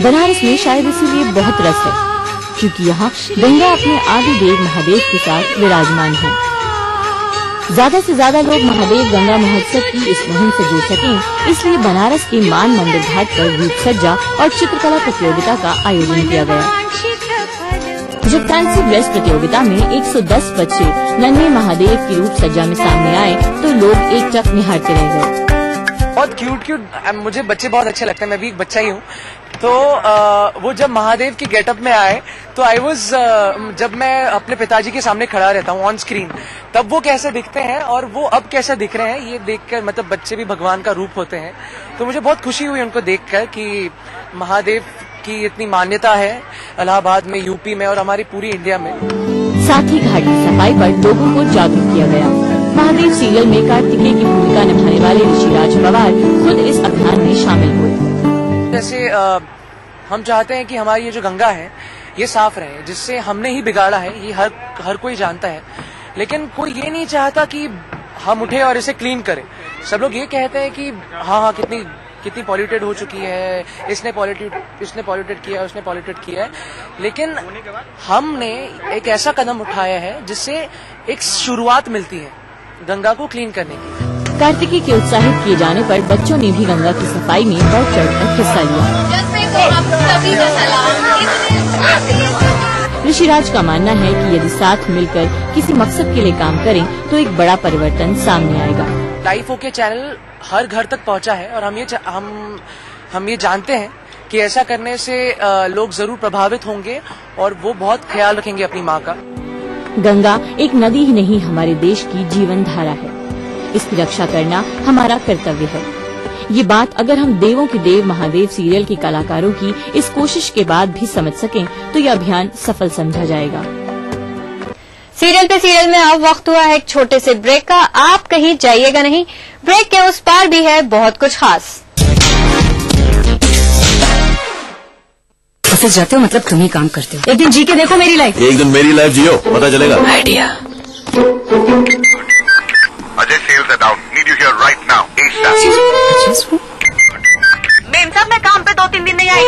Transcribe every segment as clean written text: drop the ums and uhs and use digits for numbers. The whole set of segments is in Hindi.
बनारस में शायद इसीलिए बहुत रस है, क्योंकि यहाँ गंगा अपने आदि देव महादेव के साथ विराजमान है। ज्यादा से ज्यादा लोग महादेव गंगा महोत्सव की इस मुहिम से जुड़ सकें, इसलिए बनारस के मान मंदिर घाट पर रूप सज्जा और चित्रकला प्रतियोगिता का आयोजन किया गया। जब फैंसी ड्रेस प्रतियोगिता में 110 बच्चे नन्हे महादेव की रूप सज्जा में सामने आए तो लोग एकटक निहारते रह गए। बहुत क्यूट मुझे बच्चे बहुत अच्छे लगते हैं, मैं भी एक बच्चा ही हूँ। तो वो जब महादेव की गेटअप में आए तो जब मैं अपने पिताजी के सामने खड़ा रहता हूँ ऑन स्क्रीन, तब वो कैसे दिखते हैं और वो अब कैसे दिख रहे हैं, ये देखकर मतलब बच्चे भी भगवान का रूप होते हैं। तो मुझे बहुत खुशी हुई उनको देखकर कि महादेव की इतनी मान्यता है इलाहाबाद में, यूपी में और हमारी पूरी इंडिया में। साथ ही घाट की सफाई पर लोगों को जागरूक किया गया। महादेव सीरियल में कार्तिकेय की भूमिका निभाने वाले ऋषिराज पवार खुद इस अभियान में शामिल हुए। जैसे हम चाहते हैं कि हमारी ये जो गंगा है ये साफ रहे, जिससे हमने ही बिगाड़ा है, ये हर कोई जानता है, लेकिन कोई ये नहीं चाहता कि हम उठे और इसे क्लीन करें। सब लोग ये कहते हैं कि हाँ कितनी पॉल्यूटेड हो चुकी है, इसने पॉल्यूटेड किया, उसने पॉल्यूटेड किया है, लेकिन हमने एक ऐसा कदम उठाया है जिससे एक शुरुआत मिलती है गंगा को क्लीन करने की। कार्तिकेय के उत्साहित किए जाने पर बच्चों ने भी गंगा की सफाई में बढ़ चढ़कर हिस्सा लिया। ऋषिराज का मानना है कि यदि साथ मिलकर किसी मकसद के लिए काम करें तो एक बड़ा परिवर्तन सामने आएगा। लाइफ ओके चैनल हर घर तक पहुंचा है और हम ये जानते हैं कि ऐसा करने से लोग जरूर प्रभावित होंगे और वो बहुत ख्याल रखेंगे अपनी माँ का। गंगा एक नदी ही नहीं, हमारे देश की जीवन धारा है। इसकी रक्षा करना हमारा कर्तव्य है। ये बात अगर हम देवों के देव महादेव सीरियल के कलाकारों की इस कोशिश के बाद भी समझ सकें तो यह अभियान सफल समझा जाएगा। सीरियल पे सीरियल में अब वक्त हुआ है एक छोटे से ब्रेक का। आप कहीं जाइएगा नहीं, ब्रेक के उस पार भी है बहुत कुछ खास। ऑफिस जाते हो मतलब तुम ही काम करते हो। एक दिन जी के देखो मेरी लाइफ। एक दिन मेरी लाइफ जियो, पता चलेगा। Idea. Ajay sales out, need you here right now. मेम साहब मैं काम पे 2-3 दिन नहीं आई।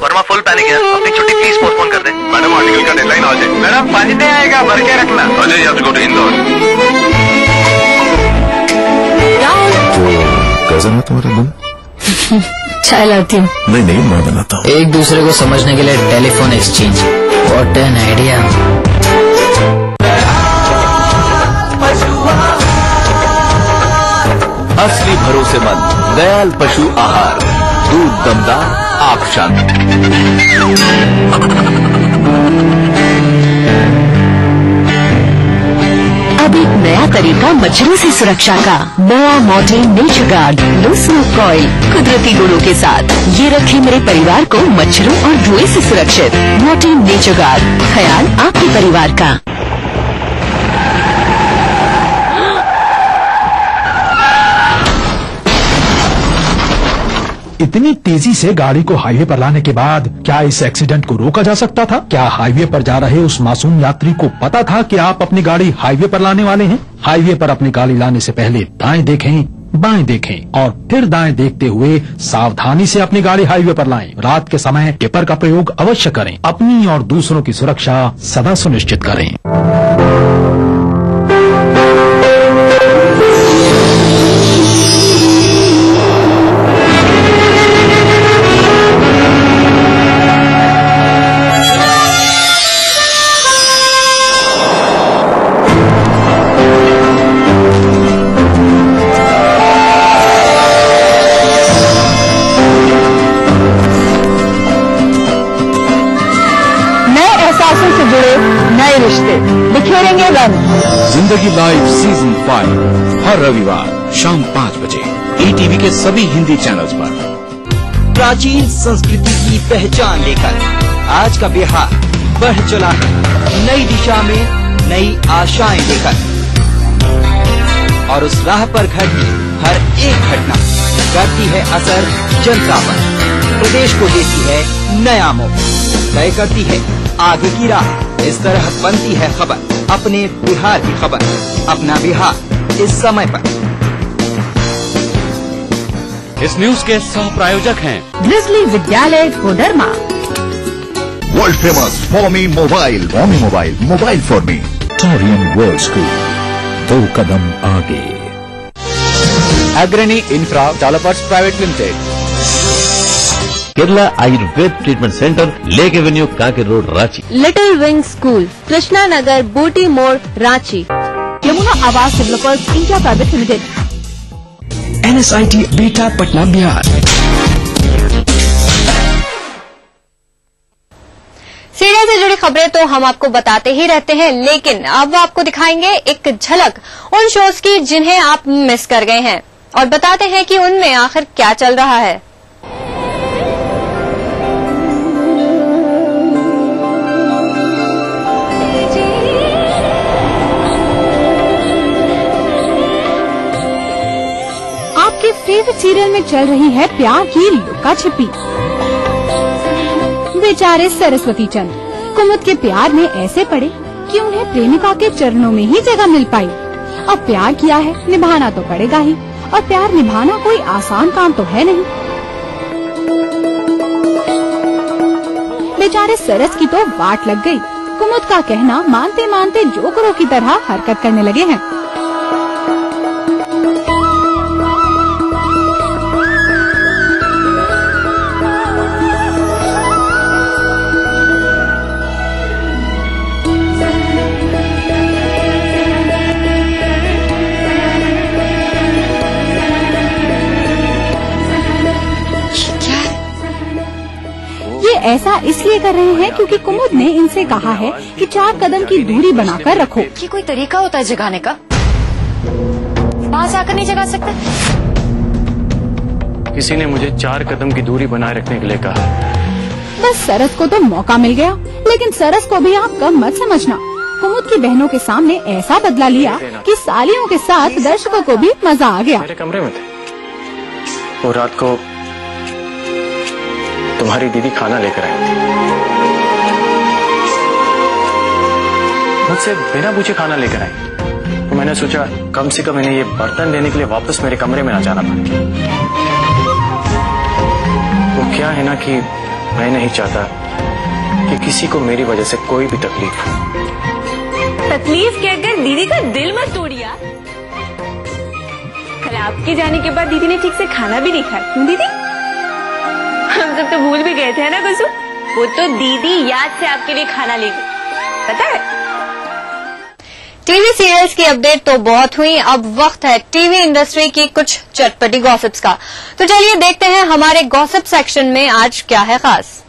वर्मा फुल पैनिक है, अपनी छुट्टी प्लीज पोस्टपोन कर दे। मैडम आर्टिकल का डेडलाइन आज है। मैडम पानी नहीं आएगा, भर के रखना। Ajay you have to go to Indore. कैसा है तुम्हारा दिन? चाय लाती हूँ। नहीं मैं बनाता हूँ। एक दूसरे को समझने के लिए telephone exchange. What an idea. असली भरोसेमंद दयाल पशु आहार, दूध दमदार, आप शांत। अब एक नया तरीका मच्छरों से सुरक्षा का। नया Morton nature guard low smoke coil कुदरती गुणों के साथ ये रखे मेरे परिवार को मच्छरों और धुएं से सुरक्षित। मॉर्टिन नेचर गार्ड, ख्याल आपके परिवार का। इतनी तेजी से गाड़ी को हाईवे पर लाने के बाद क्या इस एक्सीडेंट को रोका जा सकता था? क्या हाईवे पर जा रहे उस मासूम यात्री को पता था कि आप अपनी गाड़ी हाईवे पर लाने वाले हैं? हाईवे पर अपनी गाड़ी लाने से पहले दाएं देखें, बाएं देखें और फिर दाएं देखते हुए सावधानी से अपनी गाड़ी हाईवे पर लाएं। रात के समय टिपर का प्रयोग अवश्य करें। अपनी और दूसरों की सुरक्षा सदा सुनिश्चित करें। से जुड़े नए रिश्ते बिखेरेंगे रंग। जिंदगी लाइव सीजन 5 हर रविवार शाम 5 बजे ETV के सभी हिंदी चैनल्स पर। प्राचीन संस्कृति की पहचान लेकर आज का बिहार बढ़ चला है नई दिशा में, नई आशाएं लेकर। और उस राह पर घटती हर एक घटना करती है असर जनता पर, प्रदेश को देती है नया मोड़, तय करती है आगे की राह। इस तरह बनती है खबर, अपने बिहार की खबर, अपना बिहार इस समय पर। इस न्यूज के सह प्रायोजक हैं ग्रिजली विद्यालय कोडरमा। वर्ल्ड फेमस फॉर्मी mobile for me. Taurian world school, 2 कदम आगे। Agrani infra developers private limited. Kerala Ayurveda treatment centre, lake avenue, Kanker road, Ranchi. Little wing school, Krishna Nagar, Booti Mor, Ranchi. Yamuna Awas developers India private limited. NSIT beta, Patna, Bihar. Serial से जुड़ी खबरें तो हम आपको बताते ही रहते हैं, लेकिन अब आपको दिखाएंगे एक झलक उन शोज की जिन्हें आप मिस कर गए हैं और बताते हैं कि उनमें आखिर क्या चल रहा है। आपके फेवरेट सीरियल में चल रही है प्यार की लुका छिपी। बेचारे सरस्वती चंद कुमुद के प्यार में ऐसे पड़े कि उन्हें प्रेमिका के चरणों में ही जगह मिल पाई। अब प्यार किया है, निभाना तो पड़ेगा ही, और प्यार निभाना कोई आसान काम तो है नहीं। बेचारे सरस की तो वाट लग गई। कुमुद का कहना मानते मानते जोकरों की तरह हरकत करने लगे हैं। ऐसा इसलिए कर रहे हैं क्योंकि कुमुद ने इनसे कहा है कि 4 कदम की दूरी बनाकर रखो। ये कोई तरीका होता है जगाने का? वहाँ से आकर नहीं जगा सकते? किसी ने मुझे 4 कदम की दूरी बनाए रखने के लिए कहा। बस सरस को तो मौका मिल गया, लेकिन सरस को भी आप कम मत समझना। कुमुद की बहनों के सामने ऐसा बदला लिया कि सालियों के साथ दर्शकों को भी मजा आ गया। मेरे कमरे में थे, वो रात को तुम्हारी दीदी खाना लेकर आई थी। मुझसे बिना पूछे खाना लेकर आई, तो मैंने सोचा कम से कम इन्हें ये बर्तन लेने के लिए वापस मेरे कमरे में ना जाना पड़े। वो क्या है ना कि मैं नहीं चाहता कि किसी को मेरी वजह से कोई भी तकलीफ हो। तकलीफ कहकर दीदी का दिल मत तोड़िए। कल आपके जाने के बाद दीदी ने ठीक से खाना भी नहीं खाया। क्यों दीदी? हम सब तो भूल भी गए थे ना कुसुम। वो तो दीदी याद से आपके लिए खाना ले गई, पता है। टीवी सीरियल्स की अपडेट तो बहुत हुई, अब वक्त है टीवी इंडस्ट्री की कुछ चटपटी गॉसिप्स का। तो चलिए देखते हैं हमारे गॉसिप सेक्शन में आज क्या है खास।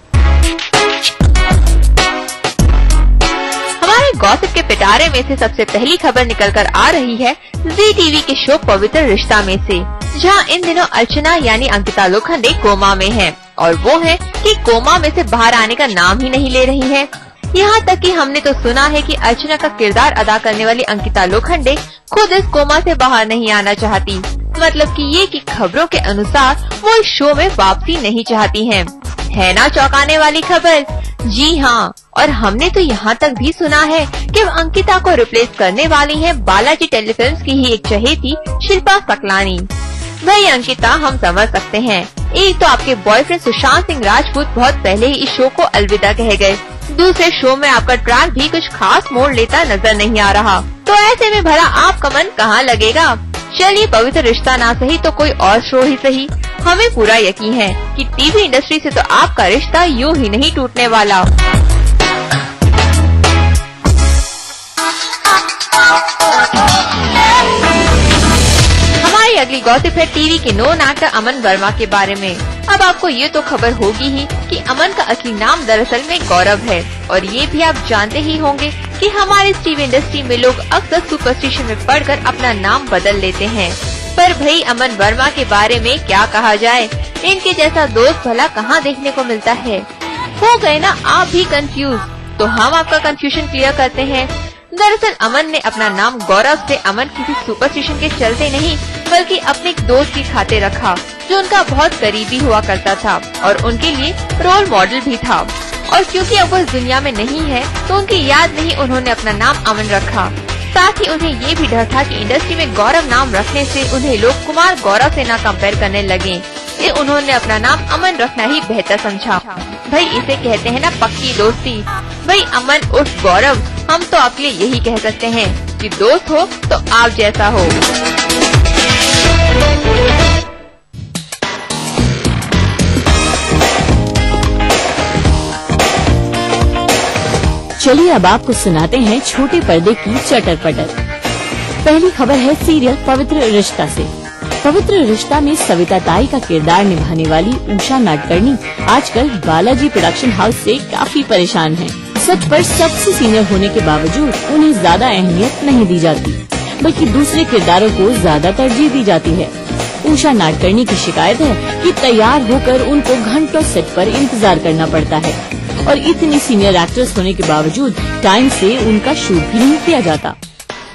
हमारे गॉसिप के पिटारे में से सबसे पहली खबर निकलकर आ रही है जी टीवी के शो पवित्र रिश्ता में से, जहां इन दिनों अर्चना यानी अंकिता लोखंडे कोमा में है, और वो है कि कोमा में से बाहर आने का नाम ही नहीं ले रही है। यहाँ तक कि हमने तो सुना है कि अर्चना का किरदार अदा करने वाली अंकिता लोखंडे खुद इस कोमा से बाहर नहीं आना चाहती। मतलब कि ये कि खबरों के अनुसार वो इस शो में वापसी नहीं चाहती हैं। है ना चौंकाने वाली खबर? जी हाँ, और हमने तो यहाँ तक भी सुना है कि अंकिता को रिप्लेस करने वाली है बालाजी टेलीफिल्म्स की ही एक चहेती शिल्पा सकलानी। भाई अंकिता, हम समझ सकते हैं, एक तो आपके बॉयफ्रेंड सुशांत सिंह राजपूत बहुत पहले ही इस शो को अलविदा कह गए, दूसरे शो में आपका ट्रैक भी कुछ खास मोड़ लेता नजर नहीं आ रहा, तो ऐसे में भला आपका मन कहाँ लगेगा। चलिए पवित्र रिश्ता ना सही तो कोई और शो ही सही, हमें पूरा यकीन है कि टीवी इंडस्ट्री से तो आपका रिश्ता यूं ही नहीं टूटने वाला। हमारी अगली गॉसिप है टीवी के नोन एक्टर अमन वर्मा के बारे में। अब आपको ये तो खबर होगी ही कि अमन का असली नाम दरअसल में गौरव है, और ये भी आप जानते ही होंगे कि हमारे टीवी इंडस्ट्री में लोग अक्सर सुपरस्टिशन में पड़कर अपना नाम बदल लेते हैं। पर भाई अमन वर्मा के बारे में क्या कहा जाए, इनके जैसा दोस्त भला कहाँ देखने को मिलता है। हो गए ना आप भी कंफ्यूज, तो हम आपका कंफ्यूजन क्लियर करते हैं। दरअसल अमन ने अपना नाम गौरव से अमन किसी सुपरस्टिशन के चलते नहीं, बल्कि अपने एक दोस्त के खाते रखा, जो उनका बहुत करीबी हुआ करता था और उनके लिए रोल मॉडल भी था। और क्योंकि अब वो इस दुनिया में नहीं है, तो उनकी याद में ही उन्होंने अपना नाम अमन रखा। साथ ही उन्हें ये भी डर था कि इंडस्ट्री में गौरव नाम रखने से उन्हें लोग कुमार गौरव से न कंपेयर करने लगे, ये उन्होंने अपना नाम अमन रखना ही बेहतर समझा। भाई इसे कहते हैं ना पक्की दोस्ती। भाई अमन उर्फ गौरव, हम तो आपके लिए यही कह सकते हैं कि दोस्त हो तो आप जैसा हो। चलिए अब आपको सुनाते हैं छोटे पर्दे की चटर पटर। पहली खबर है सीरियल पवित्र रिश्ता से। पवित्र रिश्ता में सविता ताई का किरदार निभाने वाली उषा नाडकर्णी आजकल बालाजी प्रोडक्शन हाउस से काफी परेशान हैं। सेट पर सबसे सीनियर होने के बावजूद उन्हें ज्यादा अहमियत नहीं दी जाती, बल्कि दूसरे किरदारों को ज्यादा तरजीह दी जाती है। उषा नाडकर्णी की शिकायत है कि तैयार होकर उनको घंटों सेट पर इंतजार करना पड़ता है और इतनी सीनियर एक्ट्रेस होने के बावजूद टाइम से उनका शूट भी नहीं किया जाता।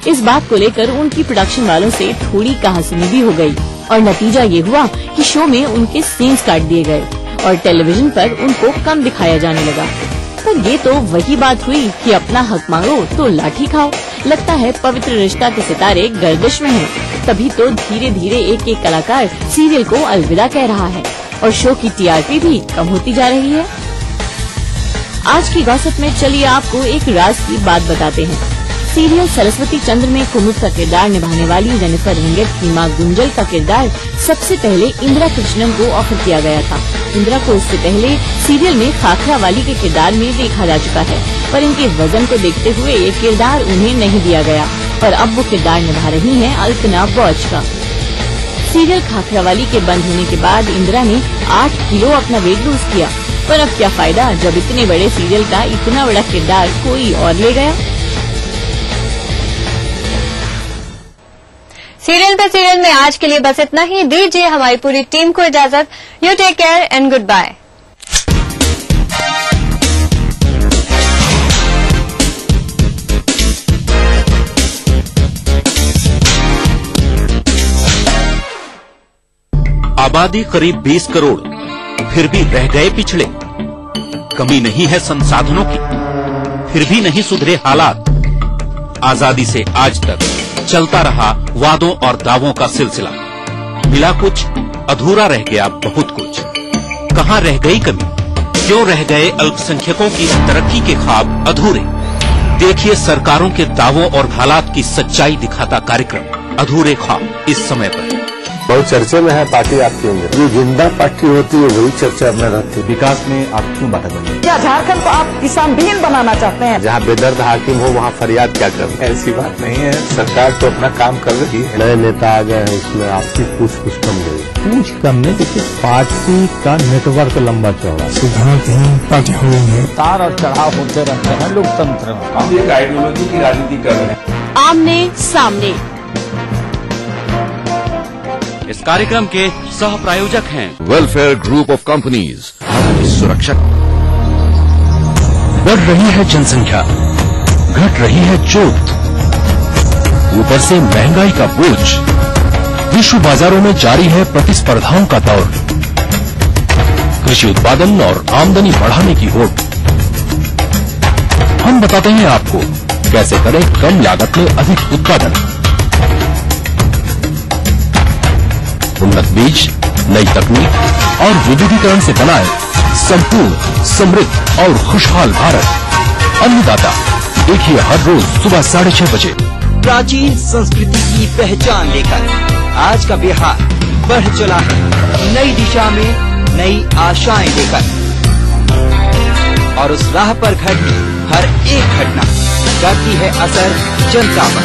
इस बात को लेकर उनकी प्रोडक्शन वालों से थोड़ी कहासुनी भी हो गई और नतीजा ये हुआ कि शो में उनके सीन्स काट दिए गए और टेलीविजन पर उनको कम दिखाया जाने लगा। पर ये तो वही बात हुई कि अपना हक मांगो तो लाठी खाओ। लगता है पवित्र रिश्ता के सितारे गर्दिश में हैं। तभी तो धीरे धीरे एक एक कलाकार सीरियल को अलविदा कह रहा है और शो की टीआरपी भी कम होती जा रही है। आज की गॉसिप में चलिए आपको एक राज की बात बताते हैं। सीरियल सरस्वती चंद्र में कुमुद का किरदार निभाने वाली जेनिफर वेंगट की मां गुंजल का किरदार सबसे पहले इंदिरा कृष्णन को ऑफर किया गया था। इंदिरा को इससे पहले सीरियल में खाखरा वाली के किरदार में देखा जा चुका है, पर इनके वजन को देखते हुए ये किरदार उन्हें नहीं दिया गया और अब वो किरदार निभा रही हैं अल्पना बॉच का। सीरियल खाखरा वाली के बंद होने के बाद इंदिरा ने 8 किलो अपना वेट लूज किया, पर अब क्या फायदा जब इतने बड़े सीरियल का इतना बड़ा किरदार कोई और ले गया। सीरियल पे सीरियल में आज के लिए बस इतना ही। दीजिए हमारी पूरी टीम को इजाजत। You take care and goodbye. आबादी करीब 20 करोड़, फिर भी रह गए पिछड़े। कमी नहीं है संसाधनों की, फिर भी नहीं सुधरे हालात। आजादी से आज तक चलता रहा वादों और दावों का सिलसिला। मिला कुछ, अधूरा रह गया बहुत कुछ। कहां रह गई कमी? क्यों रह गए अल्पसंख्यकों की तरक्की के ख्वाब अधूरे? देखिए सरकारों के दावों और हालात की सच्चाई दिखाता कार्यक्रम अधूरे ख्वाब इस समय पर। बहुत चर्चे में है पार्टी आपके अंदर। जो जिंदा पार्टी होती है वही चर्चा में रहती है। विकास में आप क्यों बाधा करेंगे? क्या झारखंड को आप किसान विहीन बनाना चाहते हैं? जहाँ बेदर्द हाकिम हो वहाँ फरियाद क्या कर? ऐसी बात नहीं है, सरकार तो अपना काम कर रही है। नए नेता आ गए हैं, इसमें आपकी पूछ कम गई। पूछ कम नहीं, देखिए पार्टी का नेटवर्क लंबा चौड़ा। तार और चढ़ाव होते रहते हैं लोकतंत्र में। एक आइडियोलॉजी की राजनीति कर रहे हैं। आमने सामने इस कार्यक्रम के सह प्रायोजक हैं वेलफेयर ग्रुप ऑफ कंपनीज, सुरक्षा। बढ़ रही है जनसंख्या, घट रही है जोत, ऊपर से महंगाई का बोझ। विश्व बाजारों में जारी है प्रतिस्पर्धाओं का दौर। कृषि उत्पादन और आमदनी बढ़ाने की होड़। हम बताते हैं आपको कैसे करें कम लागत में अधिक उत्पादन। उन्नत बीज, नई तकनीक और विविधीकरण से बनाए संपूर्ण, समृद्ध और खुशहाल भारत। अन्नदाता देखिए हर रोज सुबह 6:30 बजे। प्राचीन संस्कृति की पहचान लेकर आज का बिहार बढ़ चला है नई दिशा में, नई आशाएं लेकर। और उस राह पर घटती हर एक घटना करती है असर जनता पर,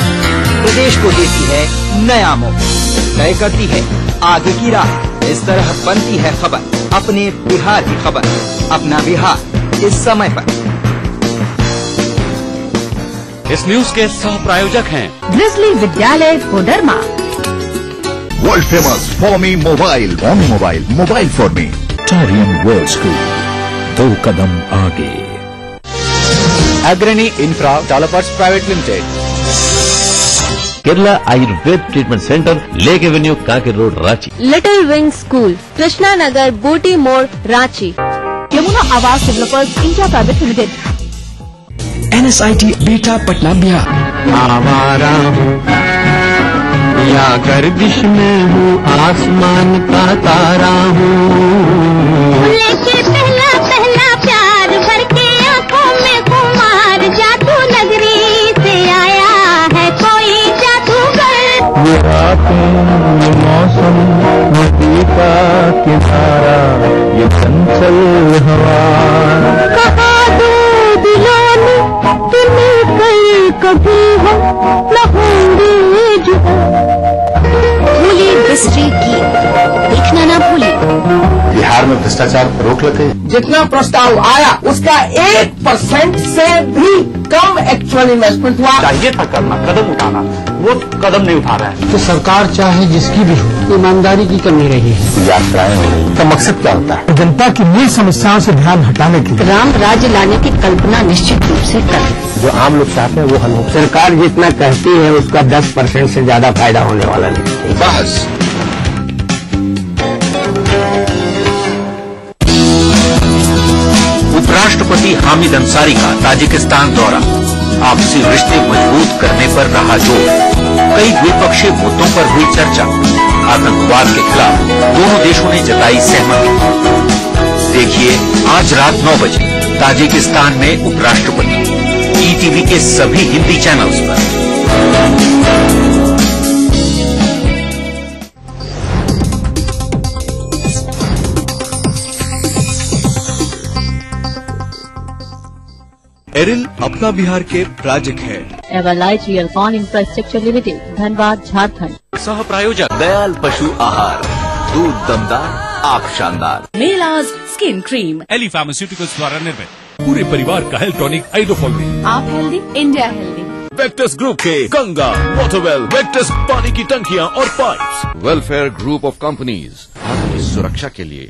प्रदेश को देती है नया मोड़, तय करती है आगे की राह। इस तरह बनती है खबर, अपने बिहार की खबर, अपना बिहार इस समय पर। इस न्यूज के सह प्रायोजक हैं ग्रिजली विद्यालय कोडरमा, वर्ल्ड फेमस फॉर्मी mobile, mobile for me. Taurian world school, 2 कदम आगे। Agrani infra developers private limited, Kerala Ayurveda treatment centre, lake avenue, Kanker road, Ranchi. Little wing school, Krishna Nagar, Booti Mor, Ranchi. Yamuna Awas developers India private limited, NSIT beta Patna Bihar. आवारा हूँ या गर्दिश में हूँ आसमान का तारा हूँ। लेके पहला पहला प्यार भर के आंखों में खुमार, जादू नगरी से आया है कोई जादूगर। ये रातें ये मौसम नदी का किनारा ये चंचल हवा, कहा दो दिलों ने तुम्हें कभी हम न होंगे जुदा। भूलिए बिस्ट्री की देखना ना भूलिए। बिहार में भ्रष्टाचार पर रोक लगे। जितना प्रस्ताव आया उसका 1% से भी कम एक्चुअल इन्वेस्टमेंट हुआ। चाहिए था करना, कदम उठाना, वो कदम नहीं उठा रहा है। तो सरकार चाहे जिसकी भी हो, ईमानदारी की कमी रही है। यात्राएं हो रही, तो मकसद क्या होता है? जनता की मूल समस्याओं से ध्यान हटाने के लिए राम राज्य लाने की कल्पना निश्चित रूप से कर। जो आम लोग चाहते हैं वो हल हो। सरकार जितना कहती है उसका 10% से ज्यादा फायदा होने वाला नहीं। बस उपराष्ट्रपति हामिद अंसारी का ताजिकिस्तान दौरा आपसी रिश्ते मजबूत करने पर रहा जोर। कई द्विपक्षीय मुद्दों पर हुई चर्चा। आतंकवाद के खिलाफ दोनों देशों ने जताई सहमति। देखिए आज रात 9 बजे ताजिकिस्तान में उपराष्ट्रपति, ईटीवी के सभी हिंदी चैनल्स पर। एरिल अपना बिहार के प्रायोजक है। Everlight Realcon infrastructure limited, Dhanbad, Jharkhand. सह प्रायोजक दयाल पशु आहार, दूध दमदार, आप शानदार। मेलाज स्किन क्रीम, एली फार्मास्यूटिकल्स द्वारा निर्मित, पूरे परिवार का हेल्थ टॉनिक आइडोफोल। आप healthy, India healthy. Vectus group के गंगा, वाटरवेल, वेक्टस पानी की टंकियां और pipes. Welfare group of companies, आपकी सुरक्षा के लिए।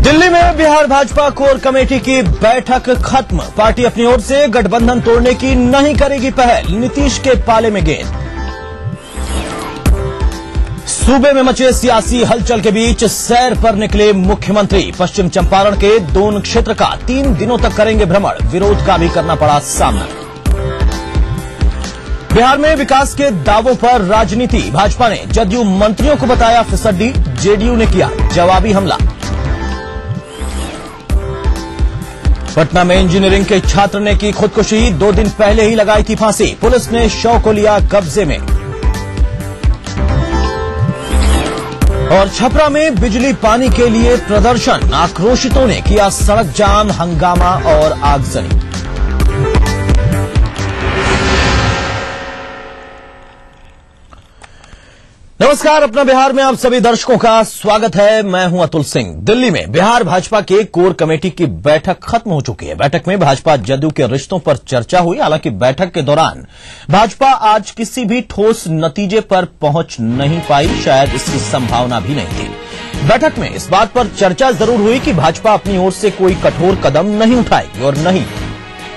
दिल्ली में बिहार भाजपा कोर कमेटी की बैठक खत्म। पार्टी अपनी ओर से गठबंधन तोड़ने की नहीं करेगी पहल, नीतीश के पाले में गेंद। सूबे में मचे सियासी हलचल के बीच सैर पर निकले मुख्यमंत्री। पश्चिम चंपारण के दोन क्षेत्र का 3 दिनों तक करेंगे भ्रमण, विरोध का भी करना पड़ा सामना। बिहार में विकास के दावों पर राजनीति। भाजपा ने जदयू मंत्रियों को बताया फिसड्डी, जेडीयू ने किया जवाबी हमला। पटना में इंजीनियरिंग के छात्र ने की खुदकुशी, 2 दिन पहले ही लगाई थी फांसी। पुलिस ने शव को लिया कब्जे में। और छपरा में बिजली पानी के लिए प्रदर्शन, आक्रोशितों ने किया सड़क जाम, हंगामा और आगजनी। नमस्कार, अपना बिहार में आप सभी दर्शकों का स्वागत है। मैं हूं अतुल सिंह। दिल्ली में बिहार भाजपा के कोर कमेटी की बैठक खत्म हो चुकी है। बैठक में भाजपा जदयू के रिश्तों पर चर्चा हुई। हालांकि बैठक के दौरान भाजपा आज किसी भी ठोस नतीजे पर पहुंच नहीं पाई, शायद इसकी संभावना भी नहीं थी। बैठक में इस बात पर चर्चा जरूर हुई कि भाजपा अपनी ओर से कोई कठोर कदम नहीं उठाएगी और नहीं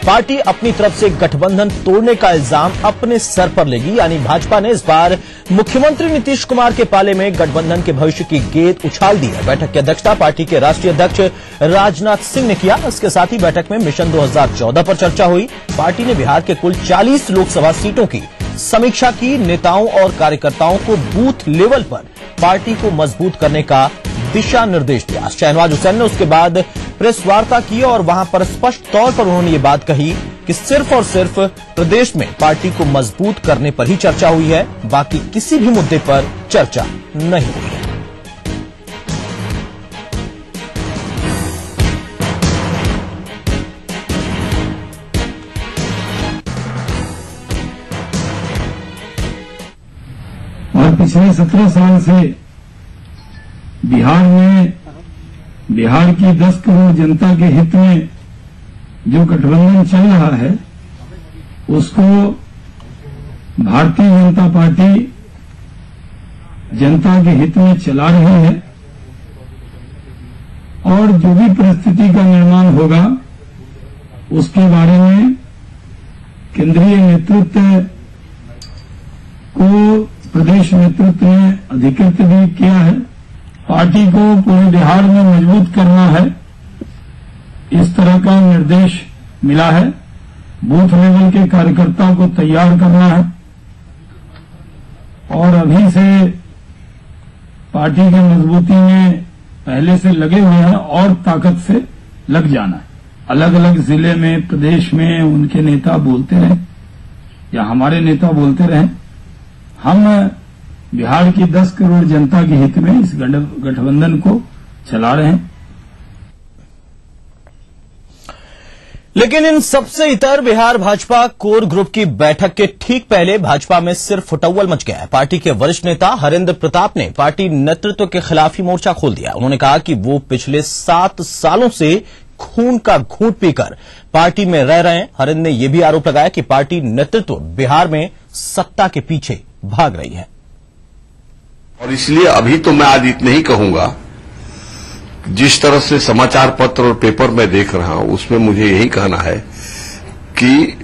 पार्टी अपनी तरफ से गठबंधन तोड़ने का इल्जाम अपने सर पर लेगी। यानी भाजपा ने इस बार मुख्यमंत्री नीतीश कुमार के पाले में गठबंधन के भविष्य की गेंद उछाल दी है। बैठक की अध्यक्षता पार्टी के राष्ट्रीय अध्यक्ष राजनाथ सिंह ने किया। इसके साथ ही बैठक में मिशन 2014 पर चर्चा हुई। पार्टी ने बिहार के कुल 40 लोकसभा सीटों की समीक्षा की। नेताओं और कार्यकर्ताओं को बूथ लेवल पर पार्टी को मजबूत करने का दिशा निर्देश दिया। शहनवाज हुसैन ने उसके बाद प्रेस वार्ता की और वहां पर स्पष्ट तौर पर उन्होंने ये बात कही कि सिर्फ और सिर्फ प्रदेश में पार्टी को मजबूत करने पर ही चर्चा हुई है, बाकी किसी भी मुद्दे पर चर्चा नहीं हुई है। और पिछले 17 साल से बिहार में बिहार की 10 करोड़ जनता के हित में जो गठबंधन चल रहा है उसको भारतीय जनता पार्टी जनता के हित में चला रही है और जो भी परिस्थिति का निर्माण होगा उसके बारे में केंद्रीय नेतृत्व को प्रदेश नेतृत्व ने अधिकृत भी किया है। पार्टी को पूरे बिहार में मजबूत करना है, इस तरह का निर्देश मिला है। बूथ लेवल के कार्यकर्ताओं को तैयार करना है और अभी से पार्टी की मजबूती में पहले से लगे हुए हैं और ताकत से लग जाना है। अलग अलग जिले में, प्रदेश में उनके नेता बोलते रहे या हमारे नेता बोलते रहे, हम बिहार की 10 करोड़ जनता के हित में इस गठबंधन को चला रहे हैं। लेकिन इन सबसे इतर बिहार भाजपा कोर ग्रुप की बैठक के ठीक पहले भाजपा में सिर्फ फुटौल मच गया है। पार्टी के वरिष्ठ नेता हरेंद्र प्रताप ने पार्टी नेतृत्व के खिलाफ ही मोर्चा खोल दिया। उन्होंने कहा कि वो पिछले 7 सालों से खून का घूंट पीकर पार्टी में रह रहे हैं। हरेंद्र ने यह भी आरोप लगाया कि पार्टी नेतृत्व बिहार में सत्ता के पीछे भाग रही है। और इसलिए अभी तो मैं आज इतना ही कहूंगा, जिस तरह से समाचार पत्र और पेपर में देख रहा हूं उसमें मुझे यही कहना है कि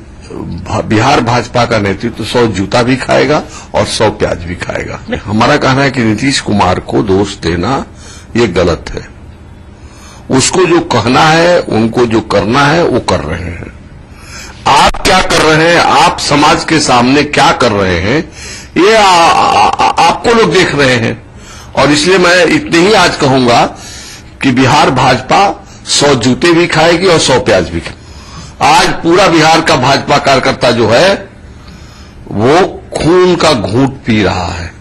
बिहार भाजपा का नेतृत्व 100 जूता भी खाएगा और 100 प्याज भी खाएगा। हमारा कहना है कि नीतीश कुमार को दोष देना ये गलत है। उसको जो कहना है, उनको जो करना है वो कर रहे हैं। आप क्या कर रहे हैं, आप समाज के सामने क्या कर रहे हैं, ये आपको लोग देख रहे हैं। और इसलिए मैं इतने ही आज कहूंगा कि बिहार भाजपा 100 जूते भी खाएगी और 100 प्याज भी खाएगी। आज पूरा बिहार का भाजपा कार्यकर्ता जो है वो खून का घूंट पी रहा है।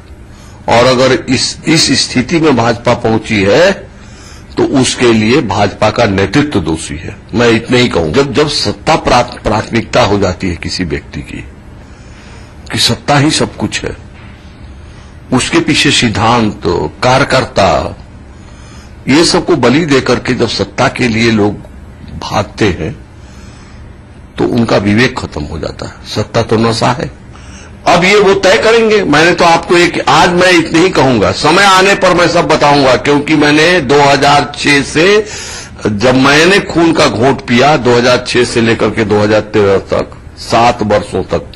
और अगर इस स्थिति में भाजपा पहुंची है तो उसके लिए भाजपा का नेतृत्व दोषी है। मैं इतने ही कहूं, जब सत्ता प्राथमिकता हो जाती है किसी व्यक्ति की, कि सत्ता ही सब कुछ है, उसके पीछे सिद्धांत, कार्यकर्ता, ये सबको बलि देकर के जब सत्ता के लिए लोग भागते हैं तो उनका विवेक खत्म हो जाता है। सत्ता तो नशा है। अब ये वो तय करेंगे। मैंने तो आपको आज मैं इतने ही कहूंगा, समय आने पर मैं सब बताऊंगा, क्योंकि मैंने 2006 से जब मैंने खून का घोंट पिया, 2006 से लेकर के 2013 तक 7 वर्षों तक,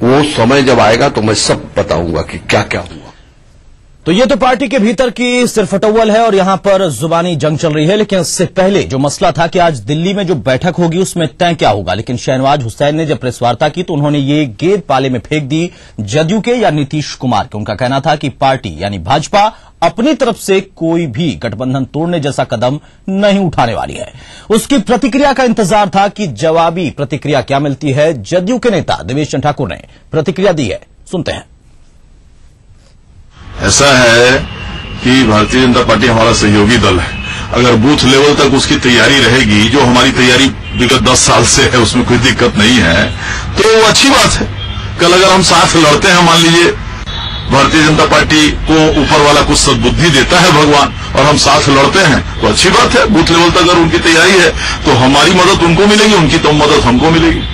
वो समय जब आएगा तो मैं सब बताऊंगा कि क्या क्या हुआ। तो ये तो पार्टी के भीतर की सिर्फ फटौल है और यहां पर जुबानी जंग चल रही है। लेकिन इससे पहले जो मसला था कि आज दिल्ली में जो बैठक होगी उसमें तय क्या होगा, लेकिन शहनवाज हुसैन ने जब प्रेस वार्ता की तो उन्होंने ये गेंद पाले में फेंक दी जदयू के या नीतीश कुमार के। उनका कहना था कि पार्टी यानी भाजपा अपनी तरफ से कोई भी गठबंधन तोड़ने जैसा कदम नहीं उठाने वाली है। उसकी प्रतिक्रिया का इंतजार था कि जवाबी प्रतिक्रिया क्या मिलती है। जदयू के नेता देवेश चंद्र ठाकुर ने प्रतिक्रिया दी है, सुनते हैं। ऐसा है कि भारतीय जनता पार्टी हमारा सहयोगी दल है। अगर बूथ लेवल तक उसकी तैयारी रहेगी, जो हमारी तैयारी विगत 10 साल से है, उसमें कोई दिक्कत नहीं है, तो अच्छी बात है। कल अगर हम साथ लड़ते हैं, मान लीजिए भारतीय जनता पार्टी को ऊपर वाला कुछ सद्बुद्धि देता है भगवान, और हम साथ लड़ते हैं, तो अच्छी बात है। बूथ लेवल तक अगर उनकी तैयारी है तो हमारी मदद उनको मिलेगी, उनकी तो मदद हमको मिलेगी।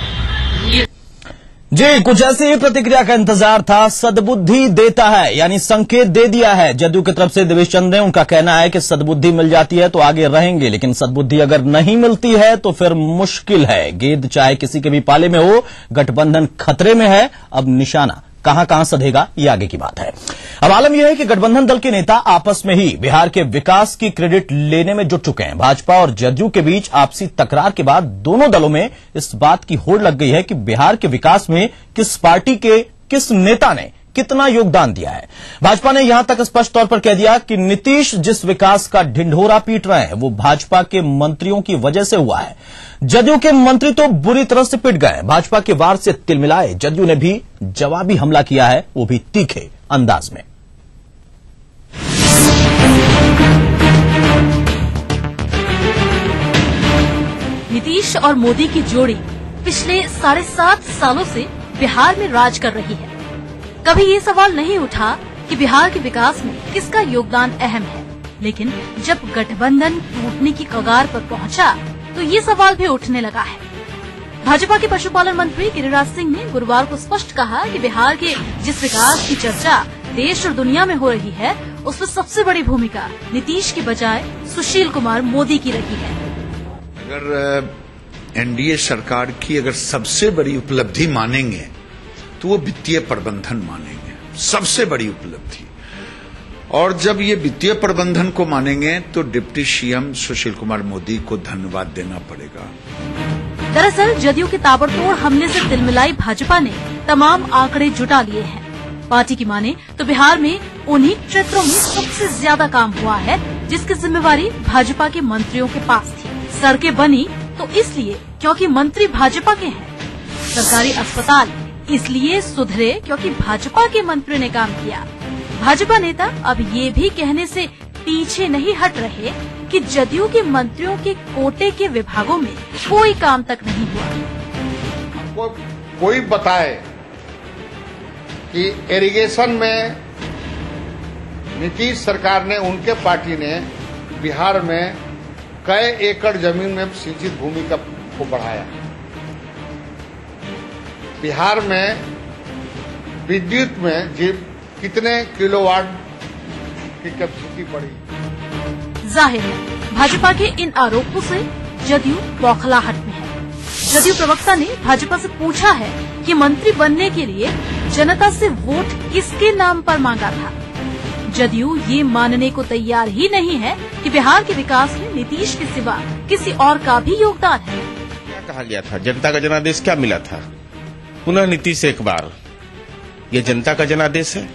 जी, कुछ ऐसी ही प्रतिक्रिया का इंतजार था। सद्बुद्धि देता है यानी संकेत दे दिया है जदयू की तरफ से देवेश चंद्र ने। उनका कहना है कि सद्बुद्धि मिल जाती है तो आगे रहेंगे, लेकिन सद्बुद्धि अगर नहीं मिलती है तो फिर मुश्किल है। गेंद चाहे किसी के भी पाले में हो, गठबंधन खतरे में है। अब निशाना कहां सधेगा ये आगे की बात है। अब आलम यह है कि गठबंधन दल के नेता आपस में ही बिहार के विकास की क्रेडिट लेने में जुट चुके हैं। भाजपा और जदयू के बीच आपसी तकरार के बाद दोनों दलों में इस बात की होड़ लग गई है कि बिहार के विकास में किस पार्टी के किस नेता ने कितना योगदान दिया है। भाजपा ने यहां तक स्पष्ट तौर पर कह दिया कि नीतीश जिस विकास का ढिंढोरा पीट रहे हैं वो भाजपा के मंत्रियों की वजह से हुआ है। जदयू के मंत्री तो बुरी तरह से पिट गए। भाजपा के वार से तिलमिलाए जदयू ने भी जवाबी हमला किया है, वो भी तीखे अंदाज में। नीतीश और मोदी की जोड़ी पिछले 7.5 सालों से बिहार में राज कर रही है। कभी ये सवाल नहीं उठा कि बिहार के विकास में किसका योगदान अहम है, लेकिन जब गठबंधन टूटने की कगार पर पहुंचा तो ये सवाल भी उठने लगा है। भाजपा के पशुपालन मंत्री गिरिराज सिंह ने गुरुवार को स्पष्ट कहा कि बिहार के जिस विकास की चर्चा देश और दुनिया में हो रही है उसमें सबसे बड़ी भूमिका नीतीश की बजाय सुशील कुमार मोदी की रही है। अगर एनडीए सरकार की अगर सबसे बड़ी उपलब्धि मानेंगे तो वो वित्तीय प्रबंधन मानेंगे, सबसे बड़ी उपलब्धि। और जब ये वित्तीय प्रबंधन को मानेंगे तो डिप्टी सीएम सुशील कुमार मोदी को धन्यवाद देना पड़ेगा। दरअसल जदयू के ताबड़तोड़ हमले से तिलमिलाई भाजपा ने तमाम आंकड़े जुटा लिए हैं। पार्टी की माने तो बिहार में उन्हीं क्षेत्रों में सबसे ज्यादा काम हुआ है जिसकी जिम्मेवारी भाजपा के मंत्रियों के पास थी। सड़कें बनी तो इसलिए क्योंकि मंत्री भाजपा के हैं। सरकारी अस्पताल इसलिए सुधरे क्योंकि भाजपा के मंत्री ने काम किया। भाजपा नेता अब ये भी कहने से पीछे नहीं हट रहे कि जदयू के मंत्रियों के कोटे के विभागों में कोई काम तक नहीं हुआ। हमको कोई बताए कि इरिगेशन में नीतीश सरकार ने, उनके पार्टी ने बिहार में कई एकड़ जमीन में सिंचित भूमि को बढ़ाया। बिहार में विद्युत में कितने किलोवाट की कैपेसिटी बढ़ी। जाहिर है भाजपा के इन आरोपों से जदयू बौखलाहट में है। जदयू प्रवक्ता ने भाजपा से पूछा है कि मंत्री बनने के लिए जनता से वोट किसके नाम पर मांगा था। जदयू ये मानने को तैयार ही नहीं है कि बिहार के विकास में नीतीश के सिवा किसी और का भी योगदान है। क्या कहा गया था, जनता का जनादेश क्या मिला था? पुनः नीतीश एक बार, ये जनता का जनादेश है।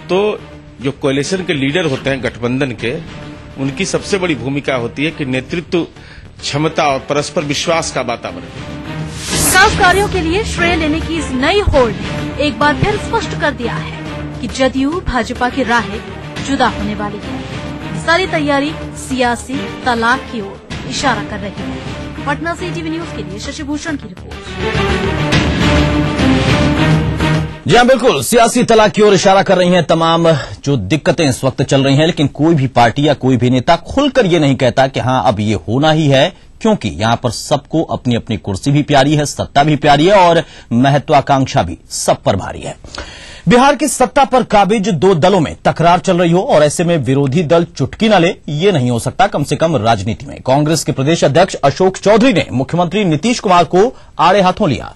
तो जो कोalition के लीडर होते हैं गठबंधन के, उनकी सबसे बड़ी भूमिका होती है कि नेतृत्व क्षमता और परस्पर विश्वास का वातावरण। विकास कार्यों के लिए श्रेय लेने की इस नई होड़ ने एक बार फिर स्पष्ट कर दिया है कि जदयू भाजपा की राहें जुदा होने वाली है। सारी तैयारी सियासी तलाक की ओर इशारा कर रही है। पटना से टीवी न्यूज के लिए शशि भूषण की रिपोर्ट। जी हाँ, बिल्कुल सियासी तलाक की ओर इशारा कर रही हैं तमाम जो दिक्कतें इस वक्त चल रही हैं, लेकिन कोई भी पार्टी या कोई भी नेता खुलकर ये नहीं कहता कि हाँ अब ये होना ही है, क्योंकि यहां पर सबको अपनी अपनी कुर्सी भी प्यारी है, सत्ता भी प्यारी है और महत्वाकांक्षा भी सब पर भारी है। बिहार की सत्ता पर काबिज दो दलों में तकरार चल रही हो और ऐसे में विरोधी दल चुटकी न ले, ये नहीं हो सकता, कम से कम राजनीति में। कांग्रेस के प्रदेश अध्यक्ष अशोक चौधरी ने मुख्यमंत्री नीतीश कुमार को आड़े हाथों लिया।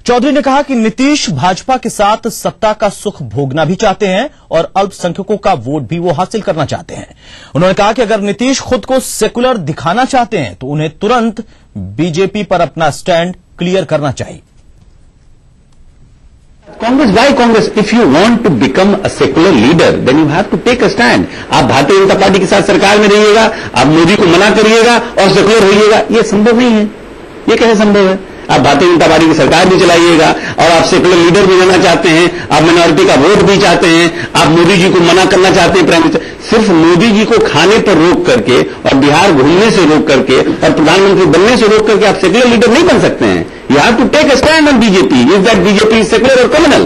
चौधरी ने कहा कि नीतीश भाजपा के साथ सत्ता का सुख भोगना भी चाहते हैं और अल्पसंख्यकों का वोट भी वो हासिल करना चाहते हैं। उन्होंने कहा कि अगर नीतीश खुद को सेकुलर दिखाना चाहते हैं तो उन्हें तुरंत बीजेपी पर अपना स्टैंड क्लियर करना चाहिए। Congress, why Congress? If you want to become a secular leader, then you have to take a stand. आप भारतीय जनता पार्टी के साथ सरकार में रहिएगा, आप मोदी को मना करिएगा और सेकुलर होइएगा, ये संभव नहीं है। ये कैसे संभव है? आप भारतीय जनता पार्टी की सरकार भी चलाइएगा और आप सेकुलर लीडर भी बनना चाहते हैं, आप माइनॉरिटी का वोट भी चाहते हैं, आप मोदी जी को मना करना चाहते हैं प्राइम मिनिस्टर। सिर्फ मोदी जी को खाने पर रोक करके और बिहार घूमने से रोक करके और प्रधानमंत्री बनने से रोक करके आप सेकुलर लीडर नहीं बन सकते हैं। You have to take a stand on BJP. Is that BJP is secular or criminal?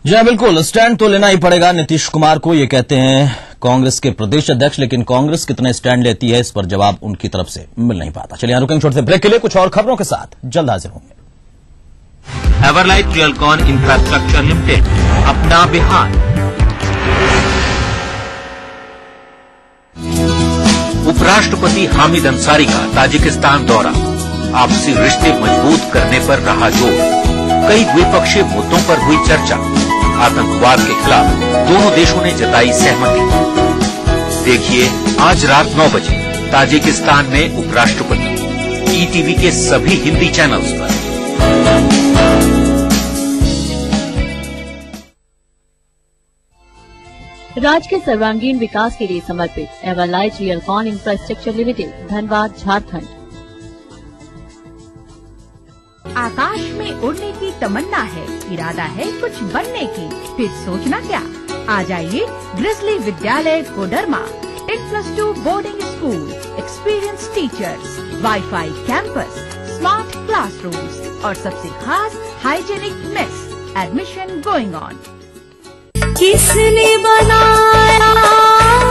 जी हाँ, बिल्कुल स्टैंड तो लेना ही पड़ेगा नीतीश कुमार को, ये कहते हैं कांग्रेस के प्रदेश अध्यक्ष। लेकिन कांग्रेस कितने स्टैंड लेती है, इस पर जवाब उनकी तरफ से मिल नहीं पाता। चलिए रुकेंगे छोटे से ब्रेक के लिए, कुछ और खबरों के साथ जल्द हाजिर होंगे। एवरलाइट रियलकॉन इंफ्रास्ट्रक्चर लिमिटेड, अपना बिहार। उपराष्ट्रपति हामिद अंसारी का ताजिकिस्तान दौरा, आपसी रिश्ते मजबूत करने पर रहा जोर। कई द्विपक्षीय मुद्दों पर हुई चर्चा। आतंकवाद के खिलाफ दोनों देशों ने जताई सहमति। देखिए आज रात 9 बजे ताजिकिस्तान में उपराष्ट्रपति, ईटीवी के सभी हिंदी चैनल्स पर। राज्य के सर्वांगीण विकास के लिए समर्पित Everlight Realcon infrastructure limited, Dhanbad, Jharkhand. आकाश में उड़ने की तमन्ना है, इरादा है कुछ बनने की, फिर सोचना क्या। आ जाइए ग्रिजली विद्यालय Koderma, 10+2 boarding school, experience teachers, wifi campus, smart classrooms और सबसे खास hygienic mess. Admission going on. किसने बनाया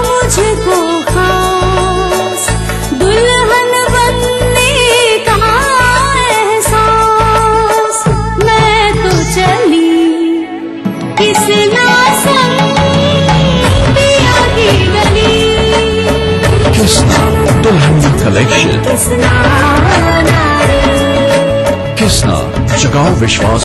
मुझको खास, दुल्हन बनने का एहसास, मैं तो चली किस ना कलेक्शन। किसना जगाओ विश्वास।